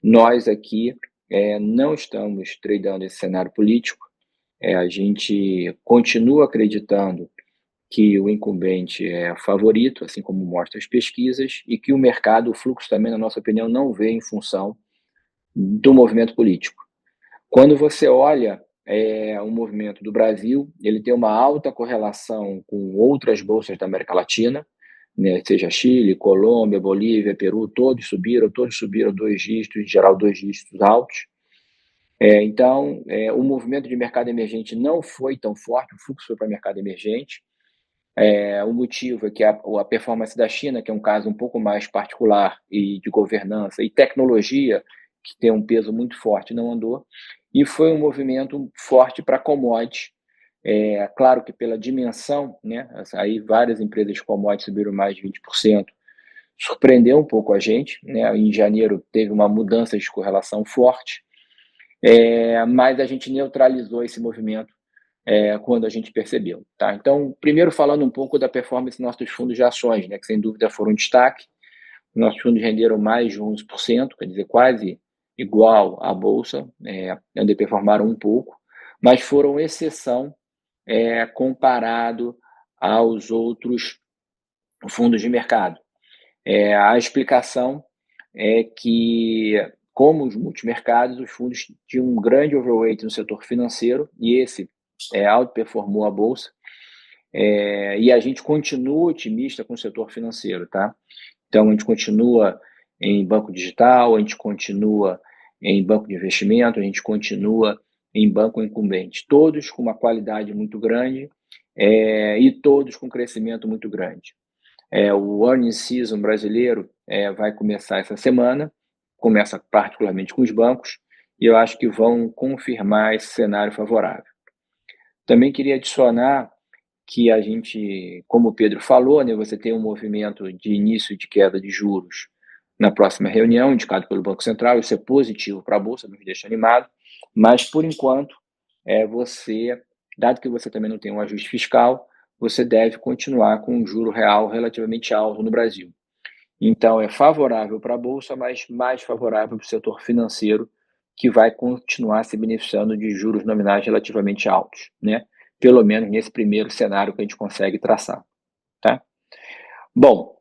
Nós aqui não estamos tradando esse cenário político, a gente continua acreditando que o incumbente é favorito, assim como mostram as pesquisas, e que o mercado, o fluxo também, na nossa opinião, não vê em função do movimento político. Quando você olha o movimento do Brasil, ele tem uma alta correlação com outras bolsas da América Latina, né, seja Chile, Colômbia, Bolívia, Peru, todos subiram 2 dígitos, em geral 2 dígitos altos. Então, o movimento de mercado emergente não foi tão forte, o fluxo foi para mercado emergente. O motivo é que a performance da China, que é um caso um pouco mais particular e de governança e tecnologia, que tem um peso muito forte, não andou, e foi um movimento forte para commodities. Claro que pela dimensão, né, aí várias empresas de commodities subiram mais de 20%, surpreendeu um pouco a gente, né, em janeiro teve uma mudança de correlação forte, mas a gente neutralizou esse movimento quando a gente percebeu, tá? Então, primeiro falando um pouco da performance dos nossos fundos de ações, né, que sem dúvida foram um destaque. Nossos fundos renderam mais de 11%, quer dizer, quase igual à Bolsa, underperformaram um pouco, mas foram exceção comparado aos outros fundos de mercado. A explicação é que, como os multimercados, os fundos tinham um grande overweight no setor financeiro, e esse outperformou a Bolsa, e a gente continua otimista com o setor financeiro, tá? Então, a gente continua em banco digital, a gente continua em banco de investimento, a gente continua em banco incumbente, todos com uma qualidade muito grande e todos com crescimento muito grande. O earnings season brasileiro vai começar essa semana, começa particularmente com os bancos, e eu acho que vão confirmar esse cenário favorável. Também queria adicionar que a gente, como o Pedro falou, né, você tem um movimento de início de queda de juros na próxima reunião, indicado pelo Banco Central, isso é positivo para a Bolsa, nos deixa animado, mas, por enquanto, dado que você também não tem um ajuste fiscal, você deve continuar com um juro real relativamente alto no Brasil. Então, é favorável para a Bolsa, mas mais favorável para o setor financeiro, que vai continuar se beneficiando de juros nominais relativamente altos, né? Pelo menos nesse primeiro cenário que a gente consegue traçar, tá? Bom,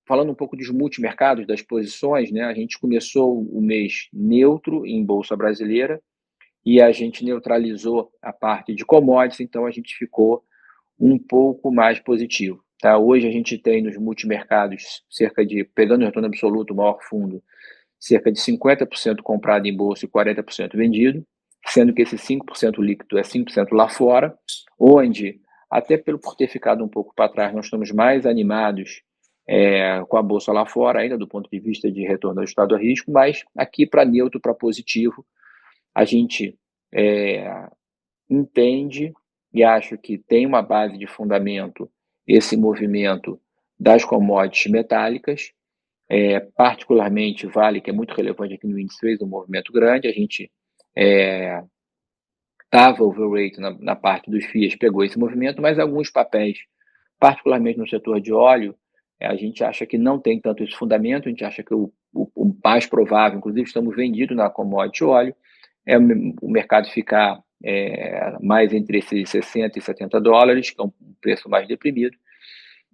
falando um pouco dos multimercados, das posições, né? A gente começou o mês neutro em Bolsa Brasileira e a gente neutralizou a parte de commodities, então a gente ficou um pouco mais positivo, tá? Hoje a gente tem nos multimercados pegando o retorno absoluto, o maior fundo, cerca de 50% comprado em bolsa e 40% vendido, sendo que esse 5% líquido é 5% lá fora, onde, até por ter ficado um pouco para trás, nós estamos mais animados com a bolsa lá fora, ainda do ponto de vista de retorno ajustado a risco, mas aqui para neutro, para positivo, a gente entende e acho que tem uma base de fundamento esse movimento das commodities metálicas, particularmente Vale, que é muito relevante aqui no índice, fez um movimento grande, a gente estava overweight na parte dos FIAs, pegou esse movimento, mas alguns papéis, particularmente no setor de óleo, a gente acha que não tem tanto esse fundamento, a gente acha que o mais provável, inclusive estamos vendidos na commodity óleo, é o mercado ficar mais entre esses 60 e 70 dólares, que é um preço mais deprimido.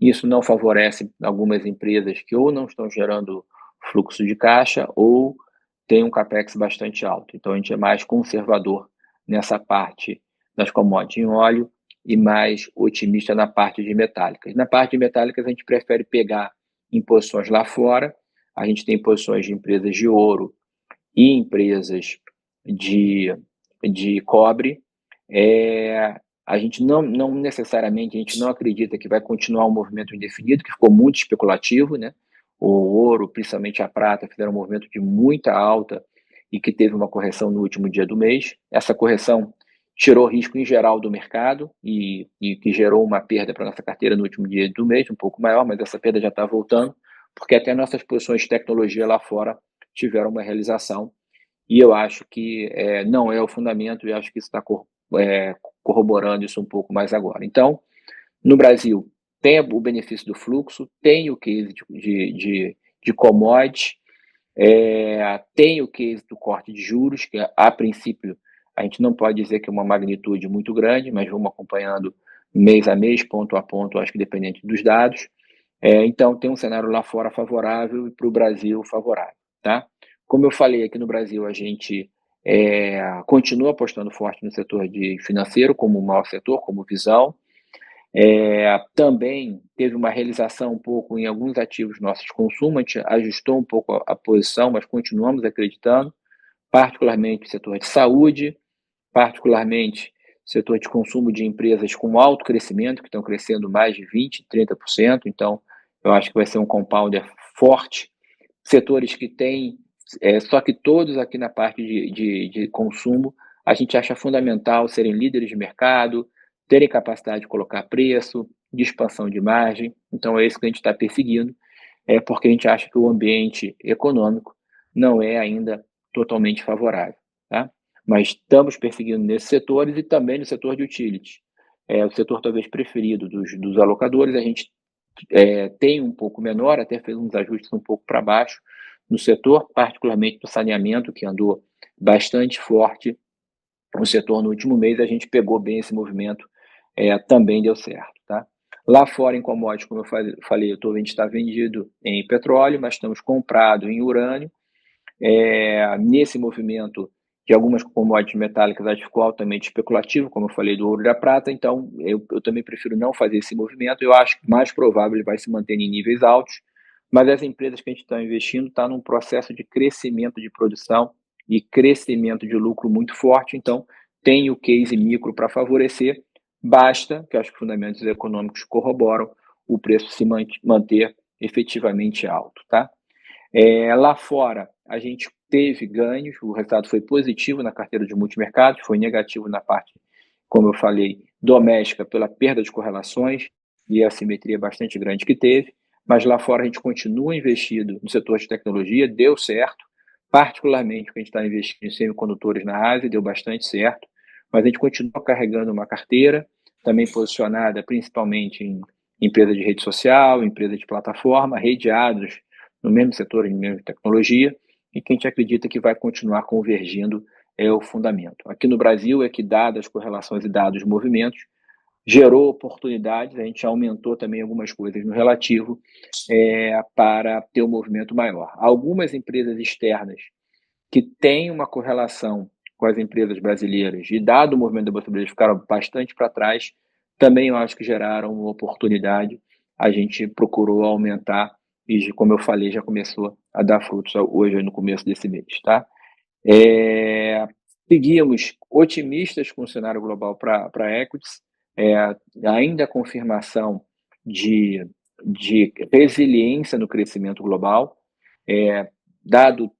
Isso não favorece algumas empresas que ou não estão gerando fluxo de caixa ou tem um capex bastante alto. Então, a gente é mais conservador nessa parte das commodities em óleo e mais otimista na parte de metálicas. Na parte de metálicas, a gente prefere pegar em posições lá fora. A gente tem posições de empresas de ouro e empresas de cobre. A gente não necessariamente, a gente não acredita que vai continuar um movimento indefinido, que ficou muito especulativo, né? O ouro, principalmente a prata, fizeram um movimento de muita alta e que teve uma correção no último dia do mês. Essa correção tirou risco em geral do mercado e que gerou uma perda para a nossa carteira no último dia do mês, um pouco maior, mas essa perda já está voltando, porque até nossas posições de tecnologia lá fora tiveram uma realização. E eu acho que não é o fundamento, e acho que isso está corroborando isso um pouco mais agora. Então, no Brasil, tem o benefício do fluxo, tem o case de commodity, tem o case do corte de juros, que a princípio a gente não pode dizer que é uma magnitude muito grande, mas vamos acompanhando mês a mês, ponto a ponto, acho que dependente dos dados. Então, tem um cenário lá fora favorável e para o Brasil favorável, tá? Como eu falei, aqui no Brasil, a gente continua apostando forte no setor de financeiro, como o maior setor, como visão. Também teve uma realização um pouco em alguns ativos nossos de consumo, a gente ajustou um pouco a posição, mas continuamos acreditando, particularmente no setor de saúde, particularmente setor de consumo de empresas com alto crescimento, que estão crescendo mais de 20%, 30%, então eu acho que vai ser um compounder forte. Setores que têm, só que todos aqui na parte de consumo, a gente acha fundamental serem líderes de mercado, terem capacidade de colocar preço, de expansão de margem, então é isso que a gente está perseguindo, porque a gente acha que o ambiente econômico não é ainda totalmente favorável, tá? Mas estamos perseguindo nesses setores e também no setor de utility. O setor talvez preferido dos alocadores, a gente tem um pouco menor, até fez uns ajustes um pouco para baixo no setor, particularmente no saneamento, que andou bastante forte no setor no último mês, a gente pegou bem esse movimento, também deu certo, tá? Lá fora em commodities, como eu falei, a gente está vendido em petróleo, mas estamos comprado em urânio. Nesse movimento de algumas commodities metálicas, acho que ficou altamente especulativo, como eu falei do ouro e da prata, então eu também prefiro não fazer esse movimento, eu acho que mais provável ele vai se manter em níveis altos, mas as empresas que a gente está investindo estão num processo de crescimento de produção e crescimento de lucro muito forte, então tem o case micro para favorecer, basta que acho que os fundamentos econômicos corroboram o preço se manter efetivamente alto, tá? Lá fora, a gente teve ganhos, o resultado foi positivo na carteira de multimercados, foi negativo na parte, como eu falei, doméstica, pela perda de correlações e a assimetria bastante grande que teve, mas lá fora a gente continua investido no setor de tecnologia, deu certo, particularmente porque a gente está investindo em semicondutores na Ásia, deu bastante certo, mas a gente continua carregando uma carteira, também posicionada principalmente em empresa de rede social, empresa de plataforma, redeados no mesmo setor, em mesma tecnologia, e que a gente acredita que vai continuar convergindo o fundamento. Aqui no Brasil é que, dadas as correlações e dados os movimentos, gerou oportunidades, a gente aumentou também algumas coisas no relativo para ter um movimento maior. Algumas empresas externas que têm uma correlação com as empresas brasileiras e dado o movimento da Bolsa Brasileira ficaram bastante para trás, também eu acho que geraram uma oportunidade, a gente procurou aumentar e, como eu falei, já começou a dar frutos hoje, no começo desse mês, tá? Seguimos otimistas com o cenário global para equities, ainda a confirmação de resiliência no crescimento global, dado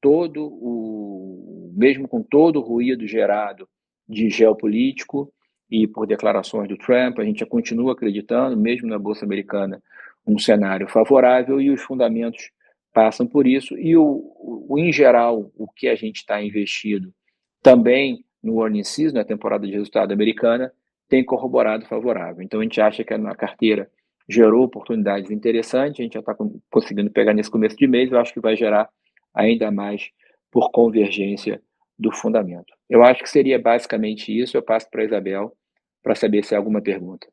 mesmo com todo o ruído gerado de geopolítico e por declarações do Trump, a gente já continua acreditando, mesmo na Bolsa Americana, um cenário favorável e os fundamentos passam por isso, e em geral, o que a gente está investido também no earnings season, na temporada de resultado americana, tem corroborado favorável. Então, a gente acha que a carteira gerou oportunidades interessantes, a gente já está conseguindo pegar nesse começo de mês, eu acho que vai gerar ainda mais por convergência do fundamento. Eu acho que seria basicamente isso, eu passo para a Isabel para saber se há alguma pergunta.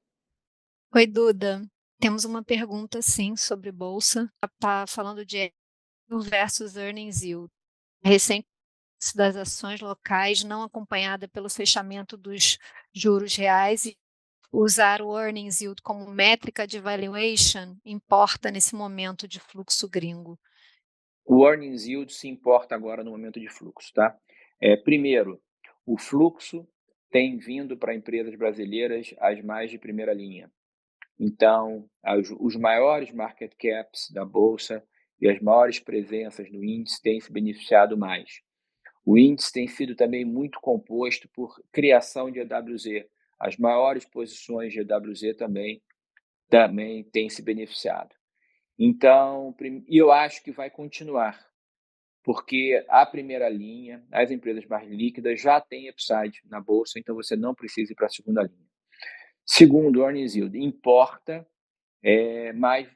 Oi, Duda. Temos uma pergunta, sim, sobre bolsa. Está falando de versus earnings yield. Recente das ações locais não acompanhada pelo fechamento dos juros reais e usar o earnings yield como métrica de valuation importa nesse momento de fluxo gringo? O earnings yield se importa agora no momento de fluxo, tá? Primeiro, o fluxo tem vindo para empresas brasileiras as mais de primeira linha. Então, os maiores market caps da Bolsa e as maiores presenças no índice têm se beneficiado mais. O índice tem sido também muito composto por criação de EWZ. As maiores posições de EWZ também têm se beneficiado. Então, eu acho que vai continuar, porque a primeira linha, as empresas mais líquidas já têm upside na Bolsa, então você não precisa ir para a segunda linha. Segundo, o earnings yield importa, mas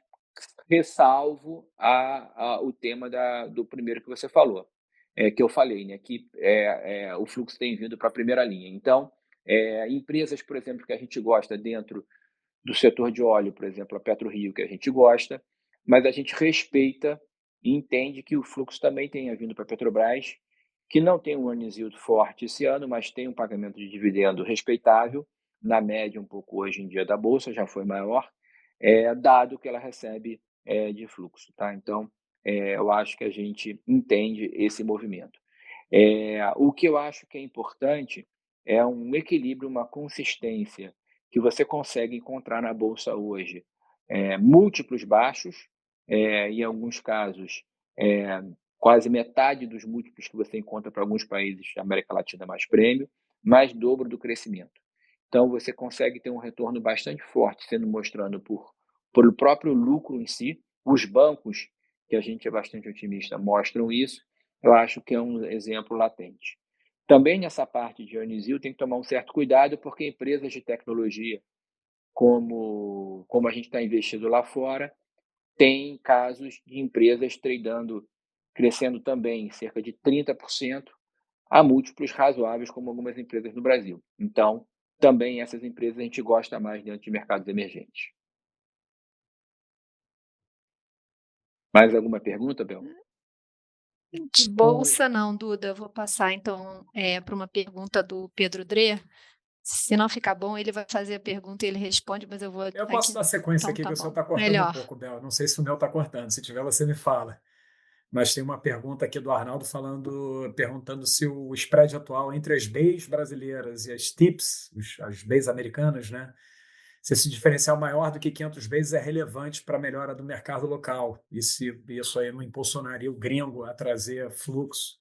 ressalvo o tema do primeiro que você falou, que eu falei, né, que o fluxo tem vindo para a primeira linha. Então, empresas, por exemplo, que a gente gosta dentro do setor de óleo, por exemplo, a PetroRio, que a gente gosta, mas a gente respeita e entende que o fluxo também tenha vindo para a Petrobras, que não tem um earnings yield forte esse ano, mas tem um pagamento de dividendo respeitável, na média um pouco hoje em dia da Bolsa, já foi maior, dado que ela recebe de fluxo. Tá? Então, eu acho que a gente entende esse movimento. O que eu acho que é importante é um equilíbrio, uma consistência que você consegue encontrar na Bolsa hoje. Múltiplos baixos, em alguns casos, quase metade dos múltiplos que você encontra para alguns países da América Latina mais prêmio, mais dobro do crescimento. Então, você consegue ter um retorno bastante forte, sendo mostrado pelo próprio lucro em si. Os bancos, que a gente é bastante otimista, mostram isso. Eu acho que é um exemplo latente. Também nessa parte de earnings yield tem que tomar um certo cuidado, porque empresas de tecnologia, como a gente está investido lá fora, tem casos de empresas crescendo também cerca de 30% a múltiplos razoáveis, como algumas empresas no Brasil. Então, também essas empresas a gente gosta mais dentro de mercados emergentes. Mais alguma pergunta, Bel? De bolsa não, Duda. Eu vou passar então para uma pergunta do Pedro Drê. Se não ficar bom, ele vai fazer a pergunta e ele responde, mas eu vou Eu posso aqui. dar sequência Então aqui, tá que o senhor bom. está cortando Melhor. um pouco, Bel. Não sei se o meu está cortando. Se tiver, você me fala. Mas tem uma pergunta aqui do Arnaldo perguntando se o spread atual entre as Bs brasileiras e as TIPS, as Bs americanas, né? Se esse diferencial maior do que 500 vezes é relevante para a melhora do mercado local e se isso aí não impulsionaria o gringo a trazer fluxo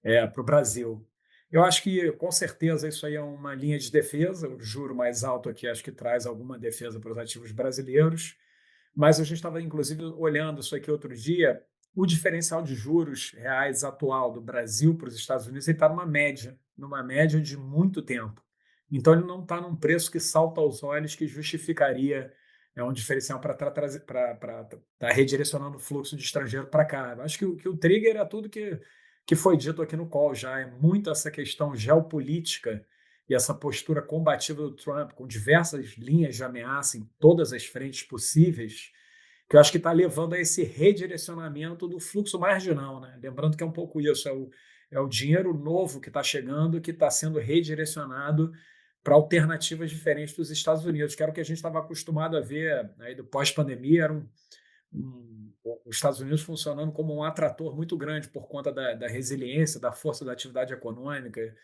para o Brasil. Eu acho que, com certeza, isso aí é uma linha de defesa. O juro mais alto aqui acho que traz alguma defesa para os ativos brasileiros. Mas a gente estava, inclusive, olhando isso aqui outro dia. O diferencial de juros reais atual do Brasil para os Estados Unidos está numa média de muito tempo. Então, ele não está num preço que salta aos olhos que justificaria um diferencial para estar redirecionando o fluxo de estrangeiro para cá. Eu acho que o trigger é tudo que foi dito aqui no call já, é muito essa questão geopolítica e essa postura combativa do Trump, com diversas linhas de ameaça em todas as frentes possíveis, que eu acho que está levando a esse redirecionamento do fluxo marginal. Né? Lembrando que é um pouco isso, é o dinheiro novo que está chegando, que está sendo redirecionado para alternativas diferentes dos Estados Unidos, que era o que a gente estava acostumado a ver aí do pós-pandemia, era os Estados Unidos funcionando como um atrator muito grande por conta da resiliência, da força da atividade econômica,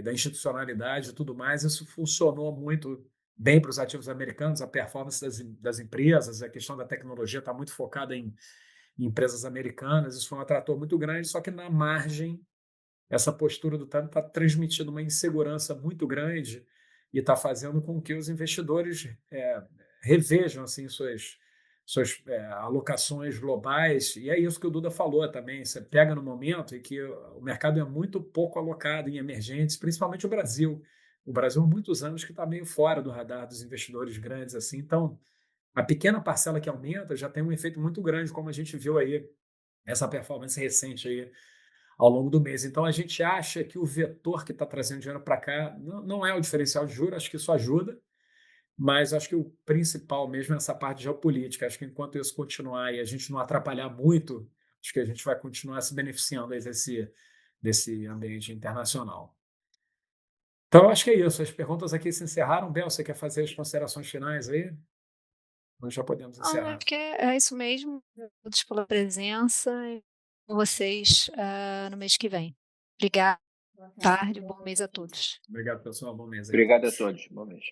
da institucionalidade e tudo mais. Isso funcionou muito bem para os ativos americanos, a performance das empresas, a questão da tecnologia está muito focada em empresas americanas. Isso foi um atrator muito grande, só que na margem, essa postura do Trump está transmitindo uma insegurança muito grande e está fazendo com que os investidores revejam assim, suas alocações globais, e é isso que o Duda falou também. Você pega no momento em que o mercado é muito pouco alocado em emergentes, principalmente o Brasil. O Brasil, há muitos anos, que está meio fora do radar dos investidores grandes assim. Então, a pequena parcela que aumenta já tem um efeito muito grande, como a gente viu aí, essa performance recente aí ao longo do mês. Então, a gente acha que o vetor que está trazendo dinheiro para cá não é o diferencial de juros, acho que isso ajuda, mas acho que o principal mesmo é essa parte geopolítica. Acho que enquanto isso continuar e a gente não atrapalhar muito, acho que a gente vai continuar se beneficiando aí desse ambiente internacional. Então, acho que é isso. As perguntas aqui se encerraram. Bel, você quer fazer as considerações finais aí? Nós já podemos encerrar. Acho que é isso mesmo. Todos pela presença e com vocês no mês que vem. Obrigada. Boa tarde, bom mês a todos. Obrigado, pessoal. Bom mês aí. Obrigado a todos. Bom mês.